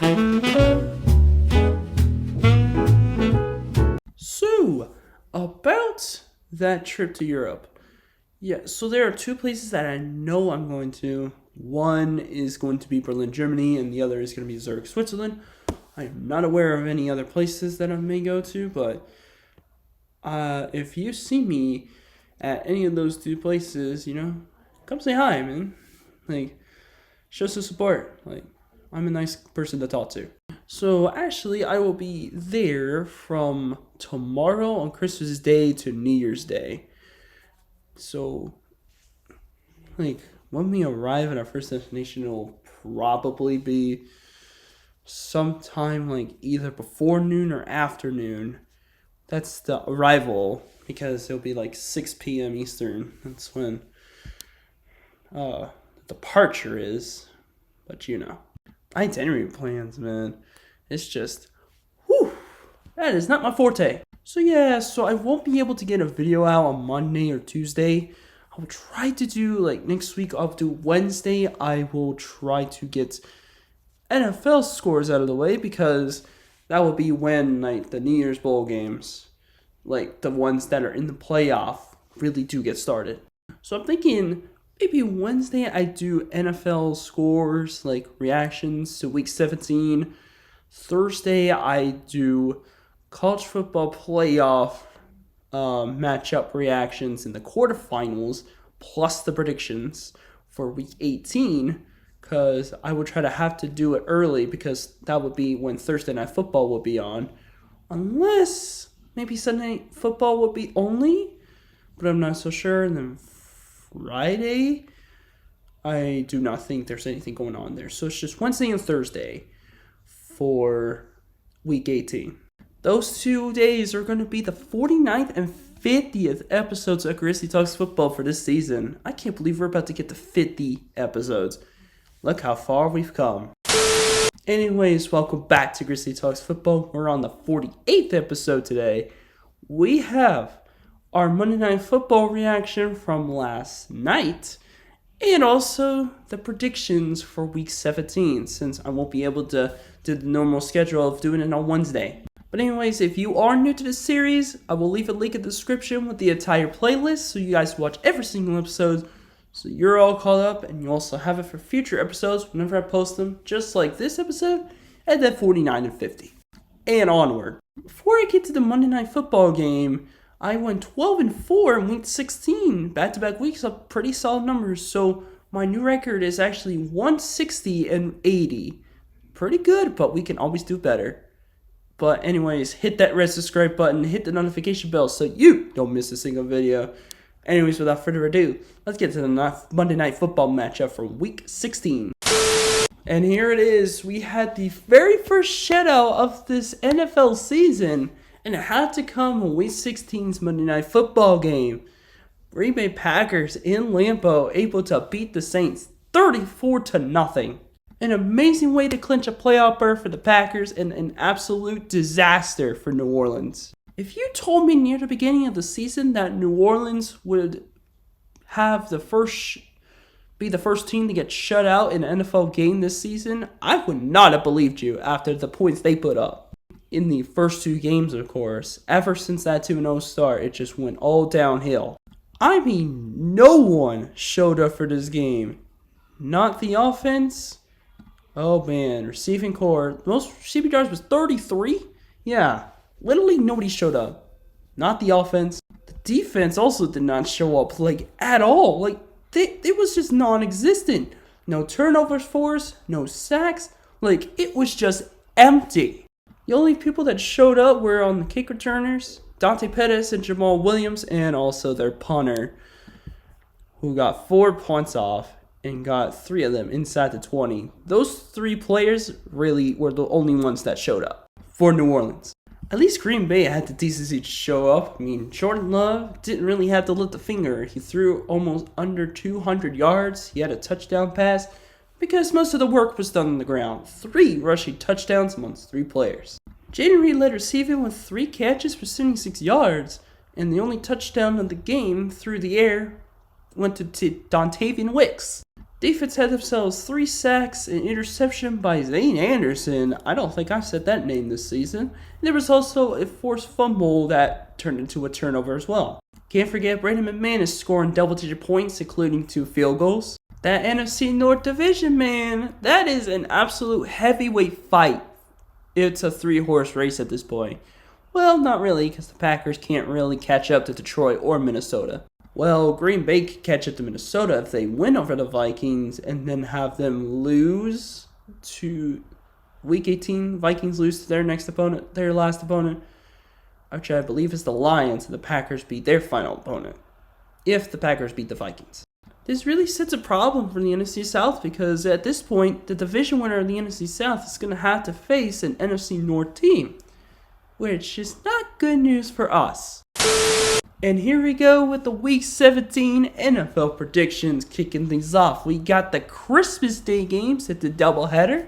So, about that trip to Europe. Yeah, so there are two places that I know I'm going to. One is going to be Berlin, Germany, and the other is going to be Zurich, Switzerland. I am not aware of any other places that I may go to, but if you see me at any of those two places, come say hi, man. Like, show some support. Like, I'm a nice person to talk to. So actually, I will be there from tomorrow on Christmas Day to New Year's Day. So, like, when we arrive at our first destination, it'll probably be sometime like either before noon or afternoon. That's the arrival because it'll be like 6 p.m. Eastern. That's when departure is. But itinerary plans, man. It's just, whew, that is not my forte. So I won't be able to get a video out on Monday or Tuesday. I'll try to do, like, next week, I'll do Wednesday. I will try to get NFL scores out of the way because that will be when, like, the New Year's Bowl games, like, the ones that are in the playoff, really do get started. So I'm thinking maybe Wednesday I do NFL scores, like, reactions to Week 17. Thursday I do college football playoff matchup reactions in the quarterfinals, plus the predictions for Week 18, because I would try to have to do it early because that would be when Thursday Night Football will be on. Unless maybe Sunday Night Football will be only, but I'm not so sure. And then Friday, I do not think there's anything going on there. So it's just Wednesday and Thursday for Week 18. Those 2 days are going to be the 49th and 50th episodes of Grizzly Talks Football for this season. I can't believe we're about to get to 50 episodes. Look how far we've come. Anyways, welcome back to Grizzly Talks Football. We're on the 48th episode today. We have our Monday Night Football reaction from last night and also the predictions for Week 17, since I won't be able to do the normal schedule of doing it on Wednesday. But anyways, if you are new to this series, I will leave a link in the description with the entire playlist so you guys watch every single episode so you're all caught up, and you also have it for future episodes whenever I post them, just like this episode, and then 49 and 50. And onward. Before I get to the Monday Night Football game, I went 12-4 in Week 16. Back-to-back weeks of pretty solid numbers, so my new record is actually 160-80. Pretty good, but we can always do better. But anyways, hit that red subscribe button, hit the notification bell so you don't miss a single video. Anyways, without further ado, let's get to the Monday Night Football matchup for Week 16. And here it is. We had the very first shutout of this NFL season, and it had to come on Week 16's Monday Night Football game. Green Bay Packers in Lambeau able to beat the Saints 34-0. An amazing way to clinch a playoff berth for the Packers and an absolute disaster for New Orleans. If you told me near the beginning of the season that New Orleans would have be the first team to get shut out in an NFL game this season, I would not have believed you after the points they put up. In the first two games, of course, ever since that 2-0 start, it just went all downhill. I mean, no one showed up for this game. Not the offense. Oh man, receiving core, most receiving yards was 33? Yeah, literally nobody showed up. Not the offense. The defense also did not show up, at all. It was just non-existent. No turnovers forced, no sacks. It was just empty. The only people that showed up were on the kick returners, Dante Pettis and Jamal Williams, and also their punter, who got 4 punts off and got 3 of them inside the 20. Those 3 players really were the only ones that showed up for New Orleans. At least Green Bay had the decency to show up. I mean, Jordan Love didn't really have to lift a finger. He threw almost under 200 yards. He had a touchdown pass because most of the work was done on the ground. 3 rushing touchdowns amongst 3 players. Jaden Reed led receiving with 3 catches for 76 yards, and the only touchdown of the game through the air went to Dontavian Wicks. Defense had themselves 3 sacks, an interception by Zane Anderson. I don't think I've said that name this season. And there was also a forced fumble that turned into a turnover as well. Can't forget Brandon McMahon is scoring double-digit points, including 2 field goals. That NFC North Division, man, that is an absolute heavyweight fight. It's a 3-horse race at this point. Well, not really, because the Packers can't really catch up to Detroit or Minnesota. Well, Green Bay could catch up to Minnesota if they win over the Vikings and then have them lose to Week 18. Vikings lose to their last opponent, which I believe is the Lions, and the Packers beat their final opponent, if the Packers beat the Vikings. This really sets a problem for the NFC South because at this point, the division winner of the NFC South is going to have to face an NFC North team, which is not good news for us. And here we go with the Week 17 NFL predictions kicking things off. We got the Christmas Day games at the doubleheader.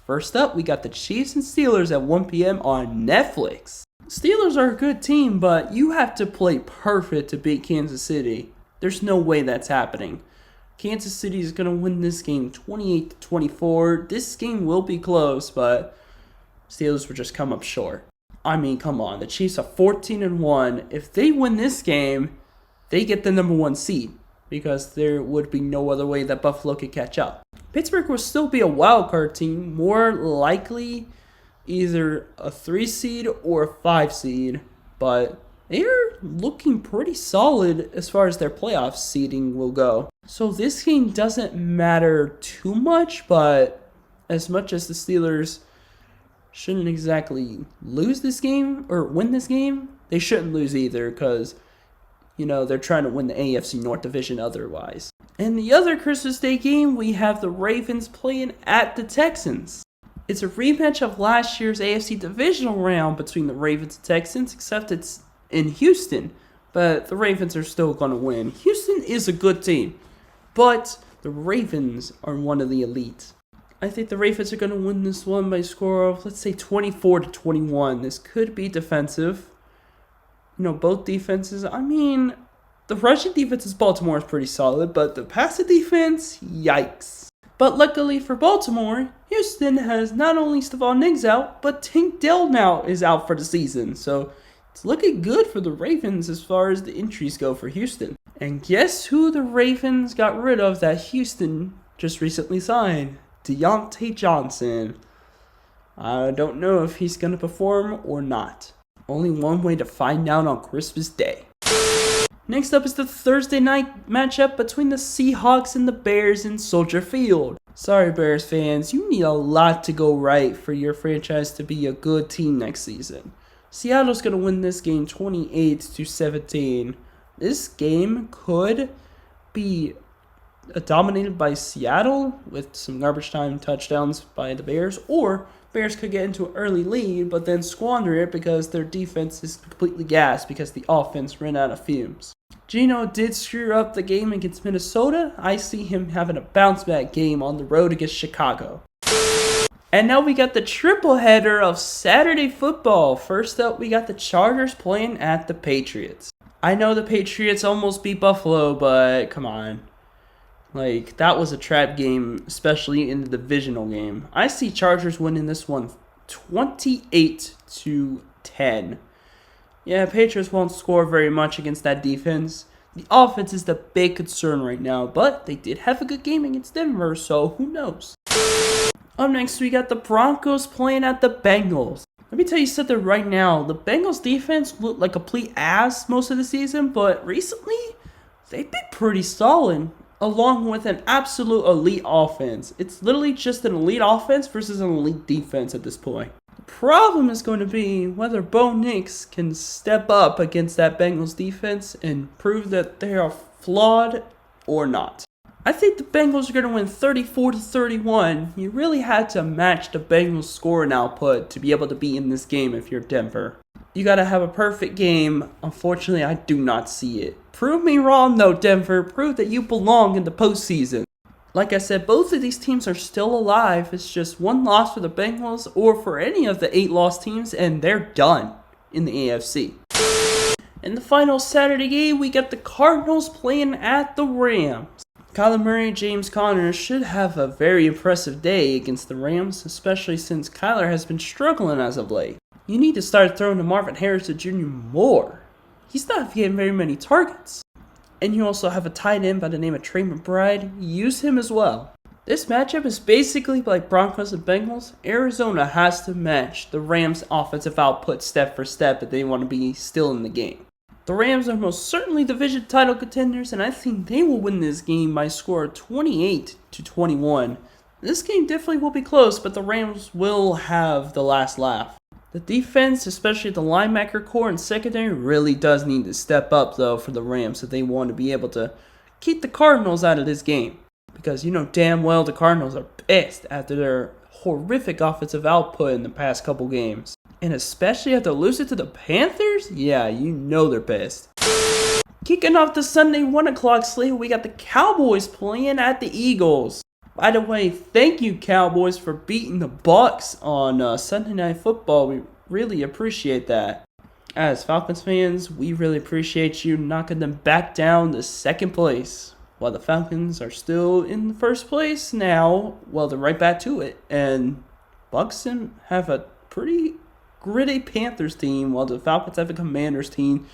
First up, we got the Chiefs and Steelers at 1 p.m. on Netflix. Steelers are a good team, but you have to play perfect to beat Kansas City. There's no way that's happening. Kansas City is going to win this game 28-24. This game will be close, but Steelers will just come up short. I mean, come on. The Chiefs are 14-1. If they win this game, they get the number 1 seed because there would be no other way that Buffalo could catch up. Pittsburgh will still be a wild card team, more likely either a 3 seed or a 5 seed, but they're looking pretty solid as far as their playoff seeding will go. So this game doesn't matter too much, but as much as the Steelers shouldn't exactly lose this game or win this game, they shouldn't lose either because, they're trying to win the AFC North Division otherwise. In the other Christmas Day game, we have the Ravens playing at the Texans. It's a rematch of last year's AFC Divisional round between the Ravens and Texans, except it's in Houston, but the Ravens are still going to win. Houston is a good team, but the Ravens are one of the elite. I think the Ravens are going to win this one by a score of, let's say, 24-21. This could be defensive. Both defenses. I mean, the rushing defense of Baltimore is pretty solid, but the passing defense, yikes. But luckily for Baltimore, Houston has not only Stephon Diggs out, but Tank Dell now is out for the season. So it's looking good for the Ravens as far as the injuries go for Houston. And guess who the Ravens got rid of that Houston just recently signed? Deontay Johnson. I don't know if he's going to perform or not. Only one way to find out on Christmas Day. Next up is the Thursday night matchup between the Seahawks and the Bears in Soldier Field. Sorry, Bears fans, you need a lot to go right for your franchise to be a good team next season. Seattle's going to win this game 28-17. This game could be dominated by Seattle with some garbage time touchdowns by the Bears, or Bears could get into an early lead but then squander it because their defense is completely gassed because the offense ran out of fumes. Geno did screw up the game against Minnesota. I see him having a bounce back game on the road against Chicago. And now we got the triple header of Saturday football. First up, we got the Chargers playing at the Patriots. I know the Patriots almost beat Buffalo, but come on. That was a trap game, especially in the divisional game. I see Chargers winning this one 28-10. Yeah, Patriots won't score very much against that defense. The offense is the big concern right now, but they did have a good game against Denver, so who knows? Up next, we got the Broncos playing at the Bengals. Let me tell you something right now. The Bengals defense looked like a complete ass most of the season, but recently, they've been pretty solid, along with an absolute elite offense. It's literally just an elite offense versus an elite defense at this point. The problem is going to be whether Bo Nix can step up against that Bengals defense and prove that they are flawed or not. I think the Bengals are going to win 34-31. You really had to match the Bengals scoring output to be able to be in this game if you're Denver. You got to have a perfect game. Unfortunately, I do not see it. Prove me wrong though, Denver. Prove that you belong in the postseason. Like I said, both of these teams are still alive. It's just one loss for the Bengals or for any of the 8 lost teams, and they're done in the AFC. In the final Saturday game, we got the Cardinals playing at the Rams. Kyler Murray and James Conner should have a very impressive day against the Rams, especially since Kyler has been struggling as of late. You need to start throwing to Marvin Harrison Jr. more. He's not getting very many targets. And you also have a tight end by the name of Trey McBride. Use him as well. This matchup is basically like Broncos and Bengals. Arizona has to match the Rams' offensive output step for step if they want to be still in the game. The Rams are most certainly division title contenders, and I think they will win this game by a score of 28-21. This game definitely will be close, but the Rams will have the last laugh. The defense, especially the linebacker core and secondary, really does need to step up, though, for the Rams if they want to be able to keep the Cardinals out of this game. Because you know damn well the Cardinals are pissed after their horrific offensive output in the past couple games. And especially after losing to the Panthers? Yeah, you know they're pissed. Kicking off the Sunday 1 o'clock slate, we got the Cowboys playing at the Eagles. By the way, thank you Cowboys for beating the Bucs on Sunday Night Football. We really appreciate that. As Falcons fans, we really appreciate you knocking them back down to second place. While the Falcons are still in the first place now, well, they're right back to it. And Bucs have a pretty gritty Panthers team, while the Falcons have a Commanders team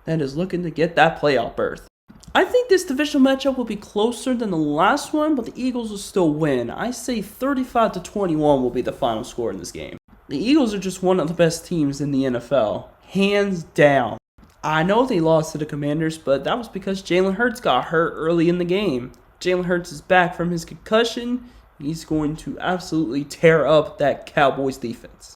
that is looking to get that playoff berth. I think this divisional matchup will be closer than the last one, but the Eagles will still win. I say 35-21 will be the final score in this game. The Eagles are just one of the best teams in the NFL, hands down. I know they lost to the Commanders, but that was because Jalen Hurts got hurt early in the game. Jalen Hurts is back from his concussion. He's going to absolutely tear up that Cowboys defense.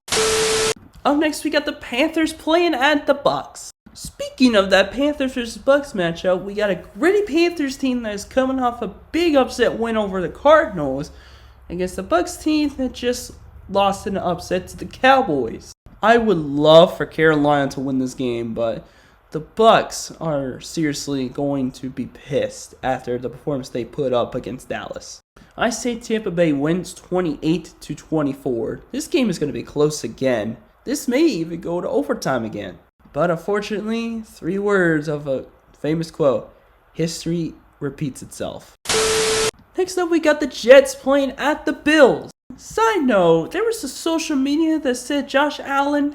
Up next, we got the Panthers playing at the Bucs. Speaking of that Panthers vs. Bucs matchup, we got a gritty Panthers team that is coming off a big upset win over the Cardinals against the Bucs team that just lost in an upset to the Cowboys. I would love for Carolina to win this game, but the Bucs are seriously going to be pissed after the performance they put up against Dallas. I say Tampa Bay wins 28-24. This game is going to be close again. This may even go to overtime again. But unfortunately, 3 words of a famous quote: history repeats itself. Next up, we got the Jets playing at the Bills. Side note, there was a social media that said Josh Allen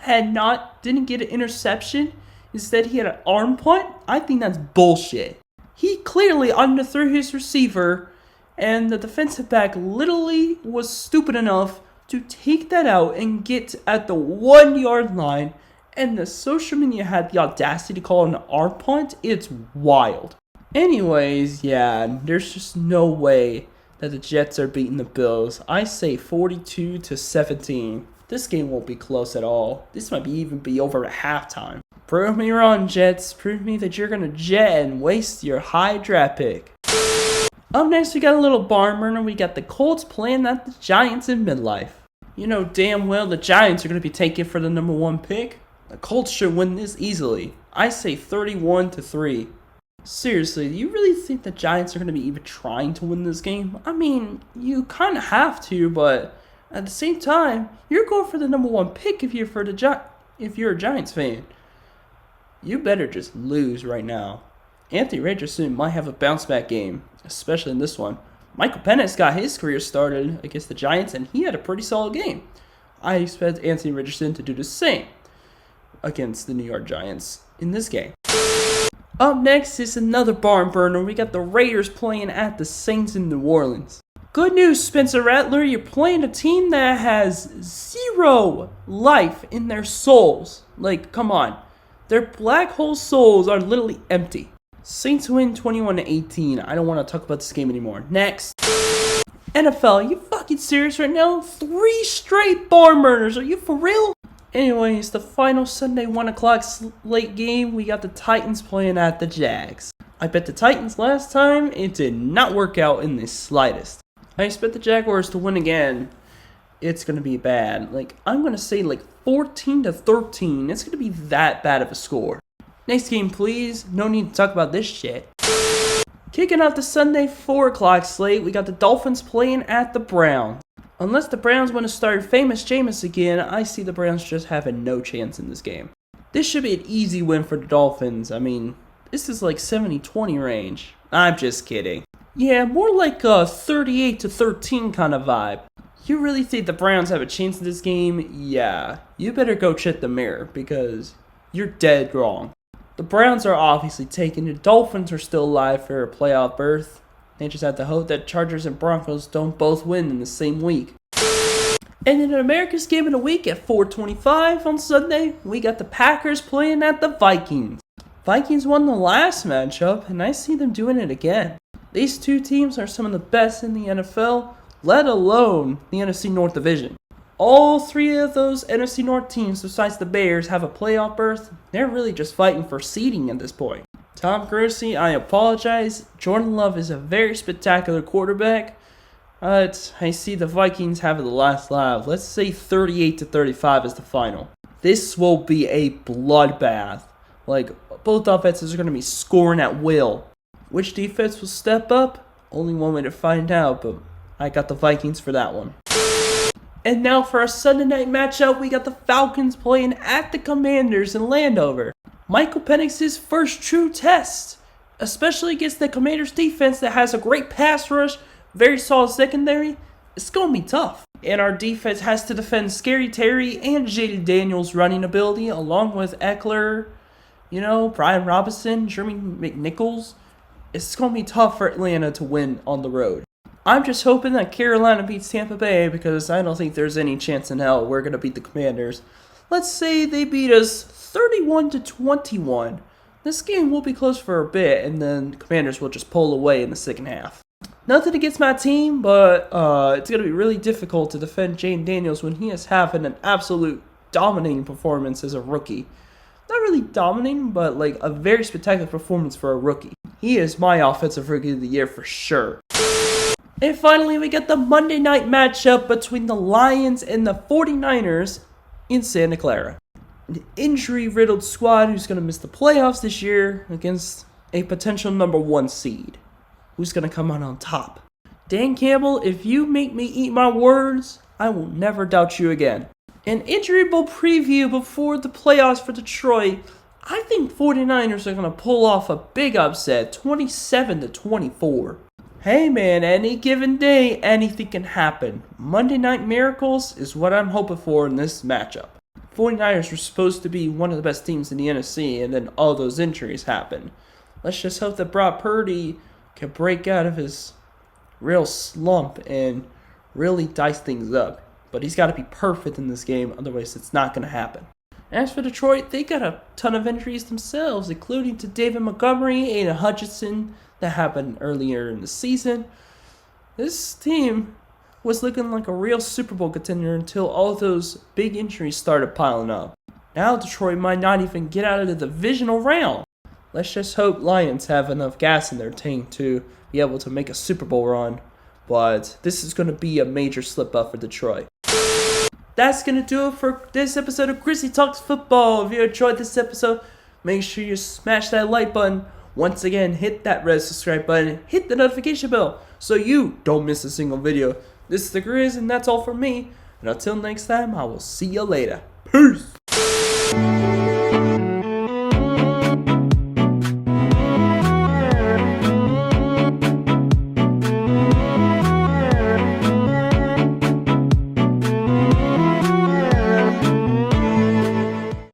didn't get an interception. Instead, he had an arm punt. I think that's bullshit. He clearly underthrew his receiver, and the defensive back literally was stupid enough to take that out and get at the 1-yard line, and the social media had the audacity to call it an arm punt. It's wild. Anyways, yeah, there's just no way that the Jets are beating the Bills. I say 42-17. This game won't be close at all. This might even be over at halftime. Prove me wrong, Jets. Prove me that you're going to jet and waste your high draft pick. Up next, we got a little barn burner. We got the Colts playing at the Giants in midlife. You know damn well the Giants are going to be taken for the number 1 pick. The Colts should win this easily. I say 31-3. Seriously, do you really think the Giants are going to be even trying to win this game? I mean, you kind of have to, but at the same time, you're going for the number 1 pick if you're a Giants fan. You better just lose right now. Anthony Richardson might have a bounce back game, especially in this one. Michael Penix got his career started against the Giants, and he had a pretty solid game. I expect Anthony Richardson to do the same against the New York Giants in this game. Up next is another barn burner. We got the Raiders playing at the Saints in New Orleans. Good news, Spencer Rattler. You're playing a team that has 0 life in their souls. Like, come on. Their black hole souls are literally empty. Saints win 21-18. I don't want to talk about this game anymore. Next. NFL, are you fucking serious right now? 3 straight barn burners. Are you for real? Anyways, the final Sunday 1 o'clock slate game, we got the Titans playing at the Jags. I bet the Titans last time. It did not work out in the slightest. I expect the Jaguars to win again. It's going to be bad. I'm going to say 14-13. It's going to be that bad of a score. Next game, please. No need to talk about this shit. Kicking off the Sunday 4 o'clock slate, we got the Dolphins playing at the Browns. Unless the Browns want to start Famous Jameis again, I see the Browns just having no chance in this game. This should be an easy win for the Dolphins. I mean, this is 70-20 range. I'm just kidding. Yeah, more like a 38-13 kind of vibe. You really think the Browns have a chance in this game? Yeah, you better go check the mirror because you're dead wrong. The Browns are obviously taking. The Dolphins are still alive for a playoff berth. They just have to hope that Chargers and Broncos don't both win in the same week. And in America's Game of the Week at 4:25 on Sunday, we got the Packers playing at the Vikings. Vikings won the last matchup, and I see them doing it again. These two teams are some of the best in the NFL, let alone the NFC North Division. All three of those NFC North teams, besides the Bears, have a playoff berth. They're really just fighting for seeding at this point. Tom Grizzly, I apologize. Jordan Love is a very spectacular quarterback. But I see the Vikings having the last laugh. Let's say 38-35 is the final. This will be a bloodbath. Like, both offenses are going to be scoring at will. Which defense will step up? Only one way to find out, but I got the Vikings for that one. And now for our Sunday night matchup, we got the Falcons playing at the Commanders in Landover. Michael Penix's first true test, especially against the Commanders defense that has a great pass rush, very solid secondary. It's going to be tough. And our defense has to defend Scary Terry and Jaden Daniels' running ability, along with Eckler, Brian Robinson, Jeremy McNichols. It's going to be tough for Atlanta to win on the road. I'm just hoping that Carolina beats Tampa Bay because I don't think there's any chance in hell we're going to beat the Commanders. Let's say they beat us 31-21. This game will be close for a bit, and then the Commanders will just pull away in the second half. Nothing against my team, but it's going to be really difficult to defend Jaden Daniels when he is having an absolute dominating performance as a rookie. Not really dominating, but like a very spectacular performance for a rookie. He is my offensive rookie of the year for sure. And finally, we get the Monday night matchup between the Lions and the 49ers in Santa Clara. An injury-riddled squad who's going to miss the playoffs this year against a potential number 1 seed. Who's going to come out on top? Dan Campbell, if you make me eat my words, I will never doubt you again. An injury bowl preview before the playoffs for Detroit. I think 49ers are going to pull off a big upset, 27-24. Hey man, any given day, anything can happen. Monday Night Miracles is what I'm hoping for in this matchup. 49ers were supposed to be one of the best teams in the NFC, and then all those injuries happened. Let's just hope that Brock Purdy can break out of his real slump and really dice things up. But he's got to be perfect in this game, otherwise it's not going to happen. As for Detroit, they got a ton of injuries themselves, including to David Montgomery, Aiden Hutchinson, that happened earlier in the season. This team was looking like a real Super Bowl contender until all those big injuries started piling up. Now Detroit might not even get out of the divisional round. Let's just hope Lions have enough gas in their tank to be able to make a Super Bowl run. But this is going to be a major slip up for Detroit. That's going to do it for this episode of Grizzly Talks Football. If you enjoyed this episode, make sure you smash that like button. Once again, hit that red subscribe button. Hit the notification bell so you don't miss a single video. This is the Grizz, and that's all from me. And until next time, I will see you later. Peace.